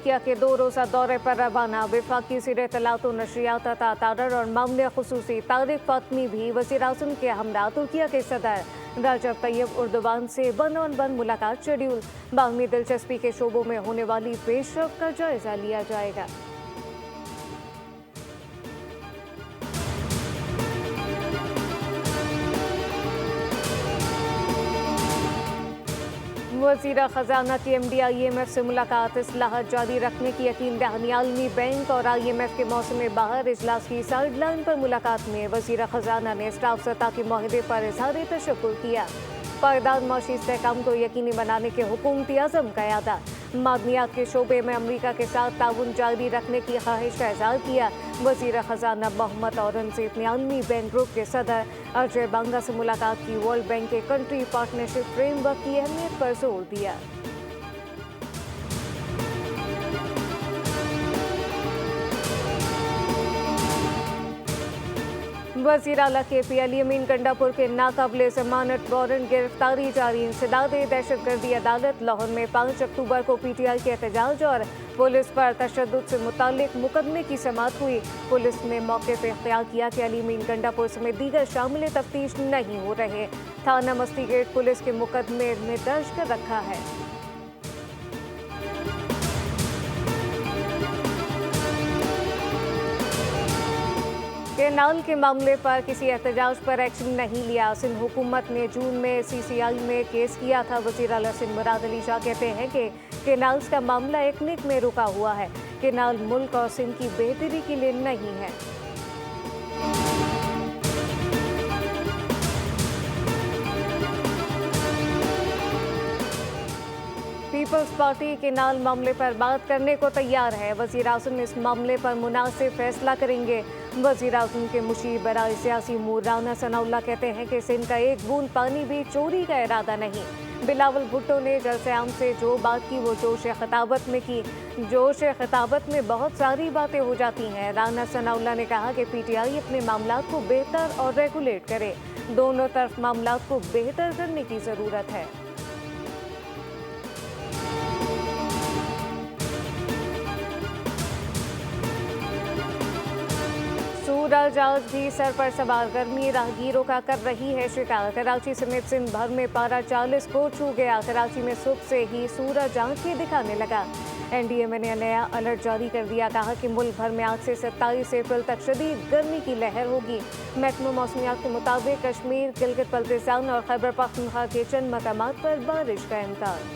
तुर्किया के 2 रोज़ा दौरे पर रवाना। वफाकी सिरे तलातो नशरियात तादार और मामले खुसूसी तारिक फातमी भी वज़ीर-ए-आज़म के हमरा तुर्किया के सदर रजब तैयब उर्दवान से वन मुलाकात शेड्यूल। बाहमी दिलचस्पी के शोबों में होने वाली पेशरफ का जायजा लिया जाएगा। वज़ीर ख़जाना की MD IMF से मुलाकात। इस्लाहत जारी रखने की यकीन दहानी। आलमी बैंक और IMF के मौसम बाहर इजलास की साइडलाइन पर मुलाकात में वज़ीर ख़जाना ने स्टाफ सतह के मुआहदे पर इज़हार तशक्कुर किया। पायदार माशी इस्तेहकाम को यकीनी बनाने के हुकूमती अज़म का यादा। मादनियात के शोबे में अमरीका के साथ ताउन जारी रखने की ख्वाहिश का इज़हार किया। वज़ीर ख़जाना मोहम्मद औरंगज़ेब ने आलमी बैंक ग्रुप के सदर अजय बांगा से मुलाकात की। वर्ल्ड बैंक के कंट्री पार्टनरशिप फ्रेमवर्क की अहमियत पर जोर दिया। वज़ीर आला KP अली अमीन गंडापुर के नाकाबिले ज़मानत वारंट गिरफ्तारी जारी। इंसदाद दहशतगर्दी अदालत लाहौर में 5 अक्टूबर को PTI के एहतजाज और पुलिस पर तशद्दुद से मुताल्लिक मुकदमे की समाअत हुई। पुलिस ने मौके पर इख्तियार किया कि अली अमीन गंडापुर समेत दीगर शामिल तफ्तीश नहीं हो रहे। थाना मस्ती गेट पुलिस के मुकदमे में दर्ज कर रखा है। केनाल के मामले पर किसी एहतजाज पर एक्शन नहीं लिया। सिंध हुकूमत ने जून में CCI में केस किया था। वज़ीर आला सिंध मुराद अली शाह कहते हैं कि केनाल्स का मामला एकनिक में रुका हुआ है। केनाल मुल्क और सिंध की बेहतरी के लिए नहीं है। पीपल्स पार्टी केनाल मामले पर बात करने को तैयार है। वज़ीर-ए-आज़म इस मामले पर मुनासिब फैसला करेंगे। वज़ीर-ए-आज़म के मुशीर बराए सियासी उमूर राना सनाउल्लाह कहते हैं कि सिंध का एक बूंद पानी भी चोरी का इरादा नहीं। बिलावल भुट्टो ने जलसे आम से जो बात की वो जोश खिताबत में की। जोश खिताबत में बहुत सारी बातें हो जाती हैं। राना सनाउल्लाह ने कहा कि PTI अपने मामलात को बेहतर और रेगुलेट करे। दोनों तरफ मामलात को बेहतर करने की ज़रूरत है। सूरज आज भी सर पर सवार। गर्मी राहगीरों का कर रही है शिकार। कराची समेत सिंध भर में पारा 40 को छू गया। कराची में सुबह से ही सूरज आंखें दिखाने लगा। NDMA ने नया अलर्ट जारी कर दिया। कहा कि मुल्क भर में आज से 27 अप्रैल तक शदीद गर्मी की लहर होगी। महकमा मौसमियात के मुताबिक कश्मीर, गिलगित बल्तिस्तान और खैबर पख्तूनख्वा के चंद मकामात पर बारिश का इम्कान।